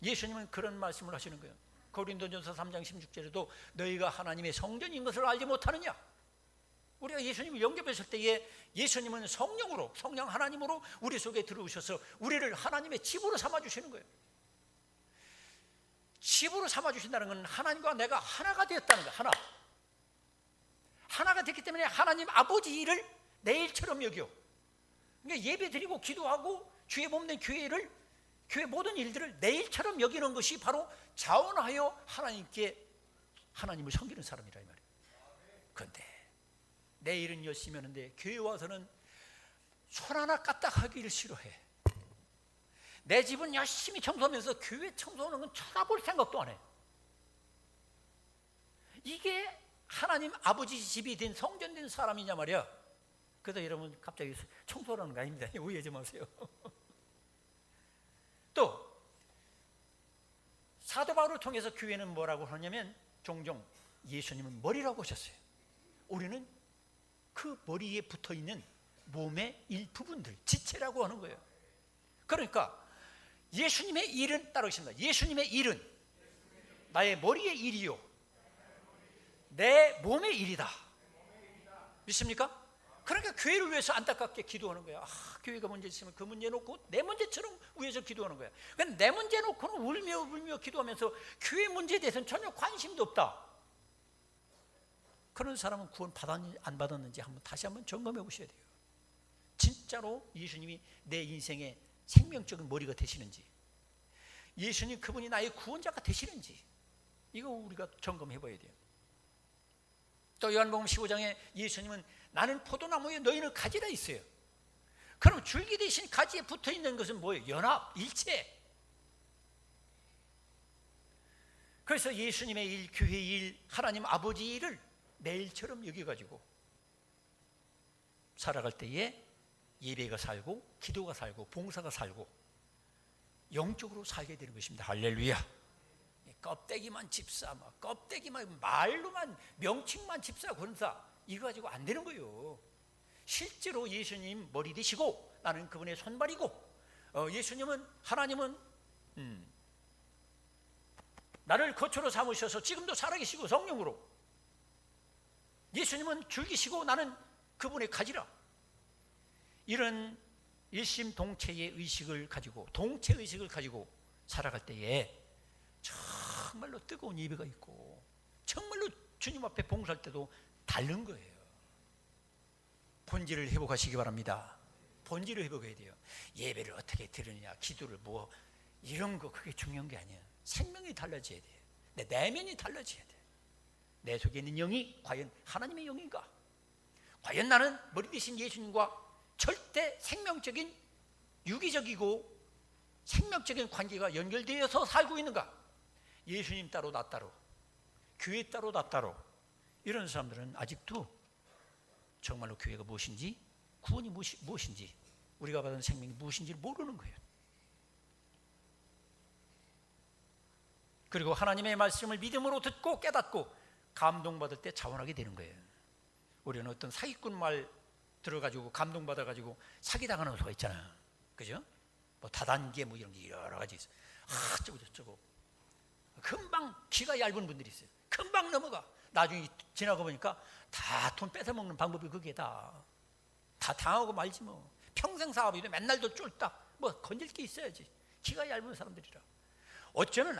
예수님은 그런 말씀을 하시는 거예요. 고린도전서 3장 16절에도 너희가 하나님의 성전인 것을 알지 못하느냐. 우리가 예수님을 영접했을 때에 예수님은 성령으로, 성령 하나님으로 우리 속에 들어오셔서 우리를 하나님의 집으로 삼아주시는 거예요. 집으로 삼아주신다는 건 하나님과 내가 하나가 되었다는 거예요. 하나가 됐기 때문에 하나님 아버지 일을 내 일처럼 여겨. 그러니까 예배 드리고 기도하고 주의 몸된 교회 모든 일들을 내 일처럼 여기는 것이 바로 자원하여 하나님을 섬기는 사람이라 이 말이에요. 그런데 내 일은 열심히 하는데 교회 와서는 손 하나 까딱하기를 싫어해. 내 집은 열심히 청소하면서 교회 청소하는 건 쳐다볼 생각도 안 해. 이게 하나님 아버지 집이 된 성전 된 사람이냐 말이야. 그래서 여러분 갑자기 청소하는 거 아닙니다. 오해하지 마세요. 또 사도 바울을 통해서 교회는 뭐라고 하냐면 종종 예수님은 머리라고 하셨어요. 우리는 그 머리에 붙어있는 몸의 일부분들, 지체라고 하는 거예요. 그러니까 예수님의 일은 따로 있습니다. 예수님의 일은 나의 머리의 일이요 내 몸의 일이다. 믿습니까? 그러니까 교회를 위해서 안타깝게 기도하는 거야. 교회가 문제 있으면 그 문제 놓고 내 문제처럼 위해서 기도하는 거야. 그러니까 내 문제 놓고는 울며 기도하면서 교회 문제에 대해서는 전혀 관심도 없다. 그런 사람은 구원 받았는지 안 받았는지 다시 한번 점검해 보셔야 돼요. 진짜로 예수님이 내 인생의 생명적인 머리가 되시는지, 예수님 그분이 나의 구원자가 되시는지, 이거 우리가 점검해 봐야 돼요. 또 요한복음 15장에 예수님은 나는 포도나무에 너희는 가지라 있어요. 그럼 줄기 대신 가지에 붙어 있는 것은 뭐예요? 연합, 일체. 그래서 예수님의 일, 교회의 일, 하나님 아버지 일을 내 일처럼 여겨가지고 살아갈 때에 예배가 살고, 기도가 살고, 봉사가 살고, 영적으로 살게 되는 것입니다. 할렐루야. 껍데기만 집사, 껍데기만, 말로만, 명칭만 집사, 권사, 이거 가지고 안 되는 거예요. 실제로 예수님 머리 되시고 나는 그분의 손발이고, 예수님은, 하나님은 나를 거처로 삼으셔서 지금도 살아계시고 성령으로, 예수님은 줄기시고 나는 그분의 가지라. 이런 일심동체의 의식을 가지고, 동체의식을 가지고 살아갈 때에 정말로 뜨거운 예배가 있고, 정말로 주님 앞에 봉사할 때도 다른 거예요. 본질을 회복하시기 바랍니다. 본질을 회복해야 돼요. 예배를 어떻게 드리느냐, 기도를 이런 거 그게 중요한 게 아니에요. 생명이 달라져야 돼요. 내 내면이 달라져야 돼요. 내 속에 있는 영이 과연 하나님의 영인가? 과연 나는 머리 대신 예수님과 절대 생명적인, 유기적이고 생명적인 관계가 연결되어서 살고 있는가? 예수님 따로 나 따로, 교회 따로 나 따로, 이런 사람들은 아직도 정말로 교회가 무엇인지, 구원이 무엇인지, 우리가 받은 생명이 무엇인지를 모르는 거예요. 그리고 하나님의 말씀을 믿음으로 듣고 깨닫고 감동받을 때 자원하게 되는 거예요. 우리는 어떤 사기꾼 말 들어가지고 감동받아가지고 사기당하는 수가 있잖아요. 그죠? 다단계 이런 게 여러 가지 있어요. 저쩌고 금방 귀가 얇은 분들이 있어요. 금방 넘어가. 나중에 지나고 보니까 다 돈 뺏어먹는 방법이 그게 다 당하고 말지 뭐. 평생 사업이도 맨날도 쫄딱 건질 게 있어야지. 귀가 얇은 사람들이라. 어쩌면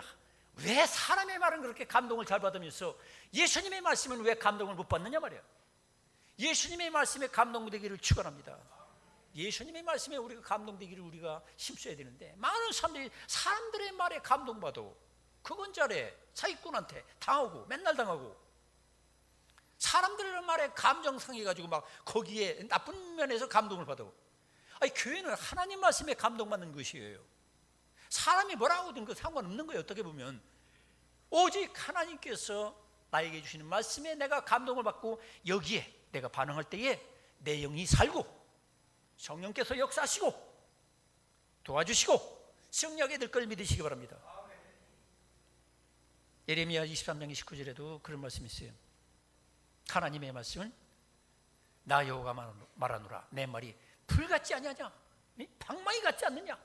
왜 사람의 말은 그렇게 감동을 잘 받으면서 예수님의 말씀은 왜 감동을 못 받느냐 말이야. 예수님의 말씀에 감동되기를 축원합니다. 예수님의 말씀에 우리가 감동되기를 우리가 힘써야 되는데, 많은 사람들이 사람들의 말에 감동받아. 그건 잘해. 사기꾼한테 당하고 맨날 당하고, 사람들의 말에 감정 상해가지고 거기에 나쁜 면에서 감동을 받아. 교회는 하나님 말씀에 감동받는 것이에요. 사람이 뭐라고 하든 그 상관없는 거예요. 어떻게 보면 오직 하나님께서 나에게 주시는 말씀에 내가 감동을 받고 여기에 내가 반응할 때에 내 영이 살고 성령께서 역사하시고 도와주시고 승리하게 될 걸 믿으시기 바랍니다. 예레미야 23장 29절에도 그런 말씀이 있어요. 하나님의 말씀은 나 여호와가 말하노라, 내 말이 불같지 아니하냐, 방망이 같지 않느냐.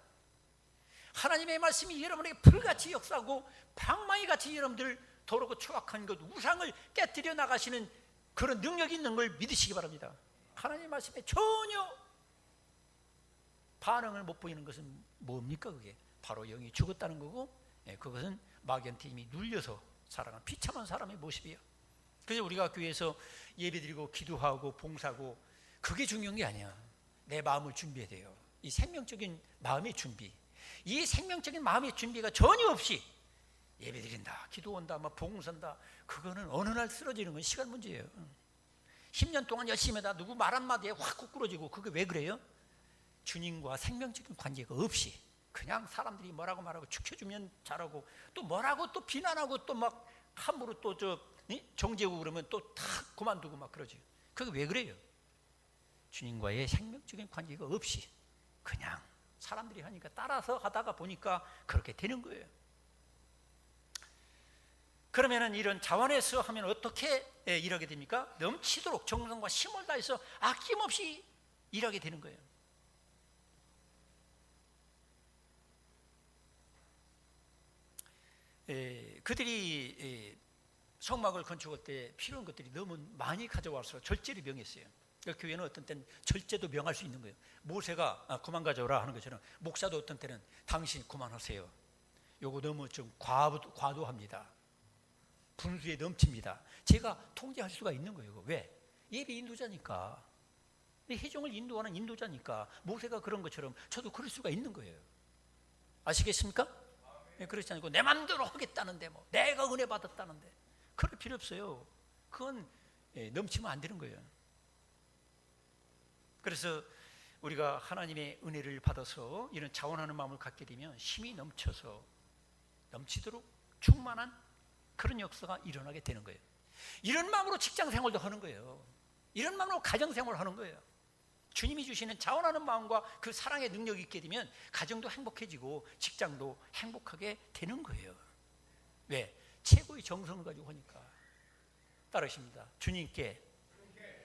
하나님의 말씀이 여러분에게 불같이 역사하고 방망이같이 여러분들 더럽고 추악한 것, 우상을 깨뜨려 나가시는 그런 능력이 있는 걸 믿으시기 바랍니다. 하나님의 말씀에 전혀 반응을 못 보이는 것은 뭡니까? 그게 바로 영이 죽었다는 거고, 그것은 마귀한테 이미 눌려서 살아가는 비참한 사람의 모습이에요. 그래서 우리가 교회에서 예배드리고 기도하고 봉사하고, 그게 중요한 게 아니야. 내 마음을 준비해야 돼요. 이 생명적인 마음의 준비, 이 생명적인 마음의 준비가 전혀 없이 예배드린다, 기도한다, 봉사한다, 그거는 어느 날 쓰러지는 건 시간 문제예요. 10년 동안 열심히 하다 누구 말 한마디에 확 꾸꾸러지고, 그게 왜 그래요? 주님과 생명적인 관계가 없이 그냥 사람들이 뭐라고 말하고 축혀주면 잘하고, 또 뭐라고 또 비난하고 또 함부로 또 정죄고 그러면 또 다 그만두고 그러지. 그게 왜 그래요? 주님과의 생명적인 관계가 없이 그냥 사람들이 하니까 따라서 하다가 보니까 그렇게 되는 거예요. 그러면은 이런 자원에서 하면 어떻게 일하게 됩니까? 넘치도록 정성과 힘을 다해서 아낌없이 일하게 되는 거예요. 그들이 성막을 건축할 때 필요한 것들이 너무 많이 가져와서 절제를 명했어요. 교회는 어떤 때는 절제도 명할 수 있는 거예요. 모세가 그만 가져오라 하는 것처럼 목사도 어떤 때는 당신 그만하세요. 요거 너무 좀 과도합니다. 분수에 넘칩니다. 제가 통제할 수가 있는 거예요. 왜? 예배 인도자니까. 회중을 인도하는 인도자니까. 모세가 그런 것처럼 저도 그럴 수가 있는 거예요. 아시겠습니까? 그렇지 않고 내 마음대로 하겠다는데 뭐 내가 은혜 받았다는데 그럴 필요 없어요. 그건 넘치면 안 되는 거예요. 그래서 우리가 하나님의 은혜를 받아서 이런 자원하는 마음을 갖게 되면 힘이 넘치도록 충만한 그런 역사가 일어나게 되는 거예요. 이런 마음으로 직장 생활도 하는 거예요. 이런 마음으로 가정 생활을 하는 거예요. 주님이 주시는 자원하는 마음과 그 사랑의 능력이 있게 되면 가정도 행복해지고 직장도 행복하게 되는 거예요. 왜? 최고의 정성을 가지고 하니까. 따르십니다. 주님께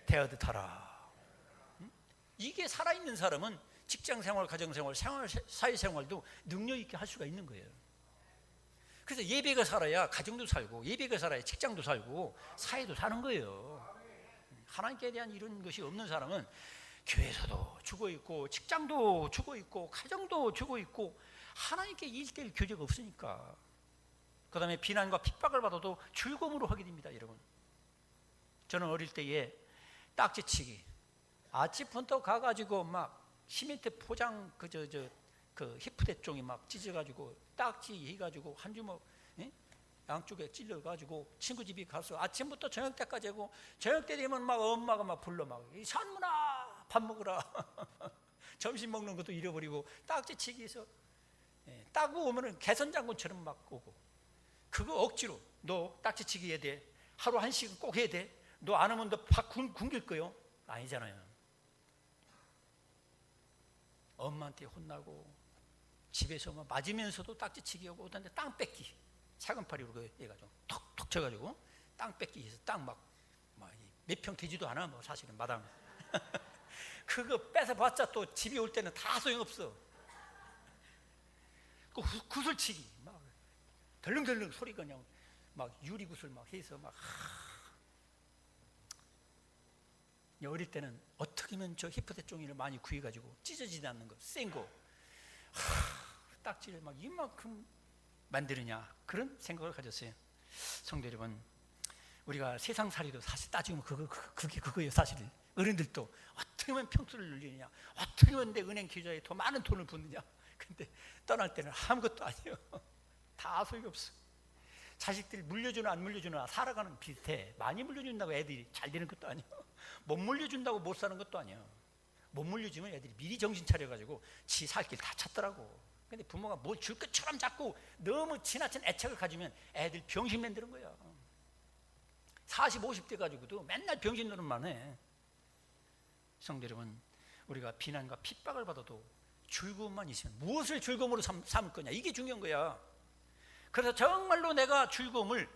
대하듯 하라. 이게 살아있는 사람은 직장생활, 가정생활, 사회생활도 능력 있게 할 수가 있는 거예요. 그래서 예배가 살아야 가정도 살고, 예배가 살아야 직장도 살고 사회도 사는 거예요. 하나님께 대한 이런 것이 없는 사람은 교회에서도 죽어있고 직장도 죽어있고 가정도 죽어있고 하나님께 1:1 교제가 없으니까. 그 다음에 비난과 핍박을 받아도 즐거움으로 하게 됩니다. 여러분, 저는 어릴 때에 딱지치기 아침부터 가가지고 막 시멘트 포장 그 히프대 종이 막 찢어가지고 딱지 해가지고 한 주먹 양쪽에 찔러가지고 친구 집에 가서 아침부터 저녁 때까지 하고, 저녁 때 되면 막 엄마가 막 불러 막 산문아 밥 먹으라 점심 먹는 것도 잃어버리고 딱지치기해서 따고 오면은 개선장군처럼 막 오고, 그거 억지로 너 딱지치기 해야 돼, 하루 1시간 꼭 해야 돼, 너 안 하면 너 팍 굶길 거요. 아니잖아요. 엄마한테 혼나고 집에서 막 맞으면서도 딱지치기 하고, 그다음에 땅 뺏기, 차근파리로 해가지고 톡톡 쳐가지고 땅 뺏기 해서 땅 막 몇 평 되지도 않아 뭐 사실은 마당 그거 뺏어봤자 또 집에 올 때는 다 소용없어. 그 구슬치기 막 덜렁덜렁 소리가 그냥 막 유리구슬 막 해서 막 어릴 때는 어떻게 하면 저 히프대 종이를 많이 구해가지고 찢어지지 않는 거, 센 거, 딱지를 막 이만큼 만드느냐, 그런 생각을 가졌어요. 성도 여러분, 우리가 세상살이도 사실 따지면 그게 그거예요. 사실 어른들도 어떻게 하면 평수를 늘리느냐, 어떻게 하면 내 은행 계좌에 더 많은 돈을 붓느냐. 근데 떠날 때는 아무것도 아니에요. 다 소용없어. 자식들 물려주나 안 물려주나 살아가는 비슷해. 많이 물려준다고 애들이 잘 되는 것도 아니에요. 못 물려준다고 못 사는 것도 아니에요. 못 물려주면 애들이 미리 정신 차려가지고 지 살 길 다 찾더라고. 근데 부모가 뭘 줄 것처럼 자꾸 너무 지나친 애착을 가지면 애들 병신 만드는 거야. 40, 50대 가지고도 맨날 병신 노릇만 해. 성도 여러분, 우리가 비난과 핍박을 받아도 즐거움만 있으면 무엇을 즐거움으로 삼을 거냐, 이게 중요한 거야. 그래서 정말로 내가 즐거움을,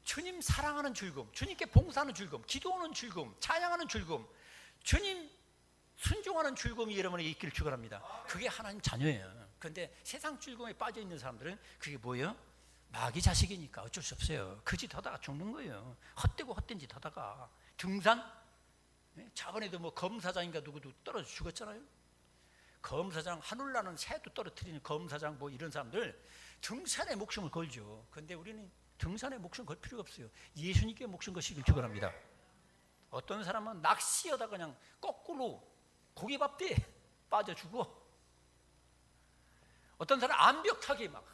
주님 사랑하는 즐거움, 주님께 봉사하는 즐거움, 기도하는 즐거움, 찬양하는 즐거움, 주님 순종하는 즐거움이 여러분에게 있기를 축원합니다. 그게 하나님 자녀예요. 그런데 세상 즐거움에 빠져 있는 사람들은 그게 뭐예요? 마귀 자식이니까 어쩔 수 없어요. 그 짓 하다가 죽는 거예요. 헛되고 헛된 짓 하다가. 등산? 저번에도 뭐 검사장인가 누구도 떨어져 죽었잖아요. 검사장, 하늘나는 새도 떨어뜨리는 검사장 뭐 이런 사람들 등산에 목숨을 걸죠. 그런데 우리는 등산에 목숨 걸 필요가 없어요. 예수님께 목숨 것이길 축원합니다. 어떤 사람은 낚시하다가 그냥 거꾸로 고기밥대에 빠져 죽어. 어떤 사람은 암벽 타기 막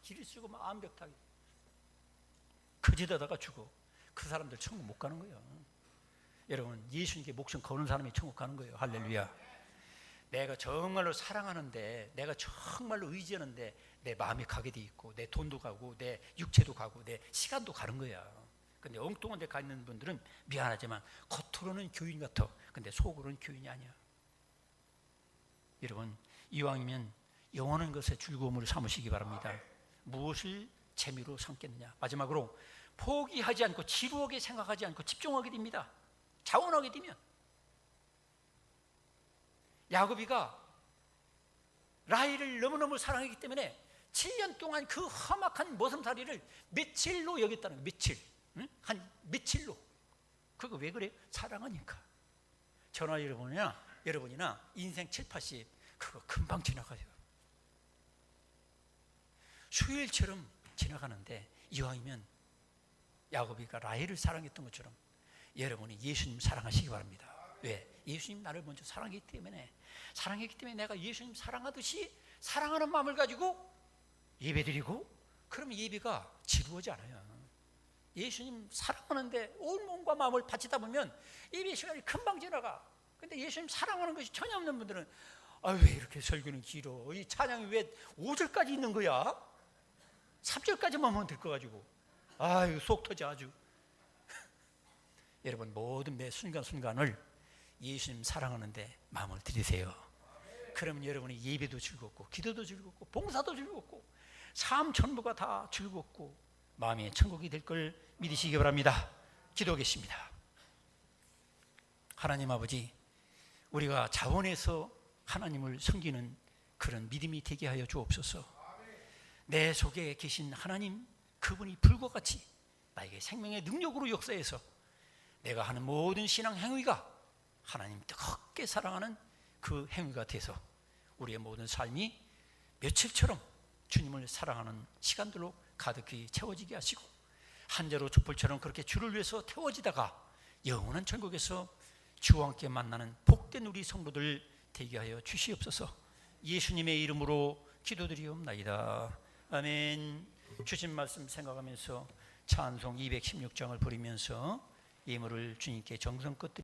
길을 쓰고 막 암벽 타기 그짓하다가 죽어. 그 사람들 천국 못 가는 거예요. 여러분, 예수님께 목숨 거는 사람이 천국 가는 거예요. 할렐루야. 내가 정말로 사랑하는데, 내가 정말로 의지하는데 내 마음이 가게 돼 있고, 내 돈도 가고, 내 육체도 가고, 내 시간도 가는 거야. 근데 엉뚱한 데 가 있는 분들은 미안하지만 겉으로는 교인 같아. 근데 속으로는 교인이 아니야. 여러분, 이왕이면 영원한 것에 즐거움으로 삼으시기 바랍니다. 무엇을 재미로 삼겠느냐. 마지막으로 포기하지 않고 지루하게 생각하지 않고 집중하게 됩니다. 자원하게 되면. 야곱이가 라헬을 너무너무 사랑했기 때문에 7년 동안 그 험악한 모섬살이를 며칠로 여겼다는 거예요. 며칠. 응? 한 며칠로. 그거 왜 그래? 사랑하니까. 저나 여러분이나 인생 7, 80 그거 금방 지나가요. 수요일처럼 지나가는데 이왕이면 야곱이가 라헬을 사랑했던 것처럼 여러분이 예수님 사랑하시기 바랍니다. 왜? 예수님 나를 먼저 사랑했기 때문에 내가 예수님 사랑하듯이 사랑하는 마음을 가지고 예배드리고, 그러면 예배가 지루하지 않아요. 예수님 사랑하는데 온 몸과 마음을 바치다 보면 예배 시간이 금방 지나가. 근데 예수님 사랑하는 것이 전혀 없는 분들은 왜 이렇게 설교는 길어? 이 찬양이 왜 5절까지 있는 거야? 3절까지만 하면 될 거 가지고 이거 속 터져 아주. 여러분 모든 매 순간순간을 예수님 사랑하는데 마음을 들이세요. 그러면 여러분이 예배도 즐겁고 기도도 즐겁고 봉사도 즐겁고 삶 전부가 다 즐겁고 마음의 천국이 될 걸 믿으시기 바랍니다. 기도하겠습니다. 하나님 아버지, 우리가 자원해서 하나님을 섬기는 그런 믿음이 되게 하여 주옵소서. 내 속에 계신 하나님, 그분이 불과 같이 나에게 생명의 능력으로 역사해서 내가 하는 모든 신앙 행위가 하나님 뜨겁게 사랑하는 그 행위가 돼서 우리의 모든 삶이 며칠처럼 주님을 사랑하는 시간들로 가득히 채워지게 하시고, 한자로 촛불처럼 그렇게 주를 위해서 태워지다가 영원한 천국에서 주와 함께 만나는 복된 우리 성도들 되게 하여 주시옵소서. 예수님의 이름으로 기도드리옵나이다. 아멘. 주신 말씀 생각하면서 찬송 216장을 부르면서 예물을 주님께 정성껏 드립니다.